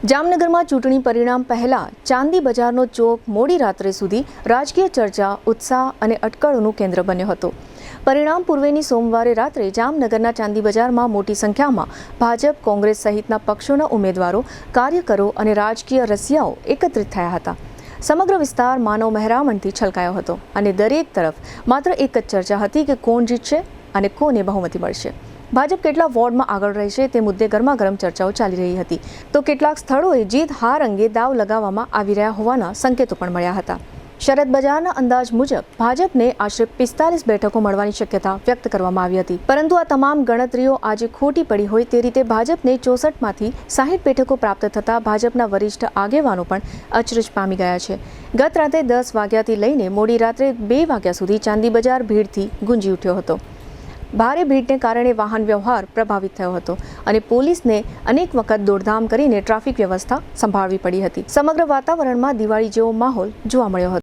જામનગરમાં ચૂંટણી પરિણામ પહેલા ચાંદી બજારનો ચોક મોડી રાત્રે સુધી રાજકીય ચર્ચા, ઉત્સાહ અને અટકળોનું કેન્દ્ર બન્યો હતો. પરિણામ પૂર્વેની સોમવારે રાત્રે જામનગરના ચાંદી બજારમાં મોટી સંખ્યામાં ભાજપ, કોંગ્રેસ સહિતના પક્ષોના ઉમેદવારો, કાર્યકરો અને રાજકીય રસિયાઓ એકત્રિત થયા હતા. સમગ્ર વિસ્તાર માનવ મહેરામણથી છલકાયો હતો અને દરેક તરફ માત્ર એક જ ચર્ચા હતી કે કોણ જીતશે અને કોને બહુમતી મળશે. ભાજપ કેટલા વોર્ડમાં આગળ રહેશે તે મુદ્દે ગરમાગરમ ચર્ચાઓ ચાલી રહી હતી, તો કેટલાક સ્થળોએ જીત હાર અંગે દાવ લગાવવામાં આવી રહ્યા હોવાના સંકેતો પણ મળ્યા હતા. શરદ બજારના અંદાજ મુજબ ભાજપને આશરે 45 બેઠકો મળવાની શક્યતા વ્યક્ત કરવામાં આવી હતી, પરંતુ આ તમામ ગણતરીઓ આજે ખોટી પડી હોય તે રીતે ભાજપને 64માંથી 60 બેઠકો પ્રાપ્ત થતાં ભાજપના વરિષ્ઠ આગેવાનો પણ અચરજ પામી ગયા છે. ગત રાતે 10 વાગ્યાથી લઈને મોડી રાત્રે 2 વાગ્યા સુધી ચાંદી બજાર ભીડથી ગુંજી ઉઠ્યો હતો. ભારે ભીડને કારણે વાહન વ્યવહાર પ્રભાવિત થયો હતો અને પોલીસને અનેક વખત દોડધામ કરીને ટ્રાફિક વ્યવસ્થા સંભાળવી પડી હતી. સમગ્ર વાતાવરણમાં દિવાળી જેવો માહોલ જોવા મળ્યો હતો.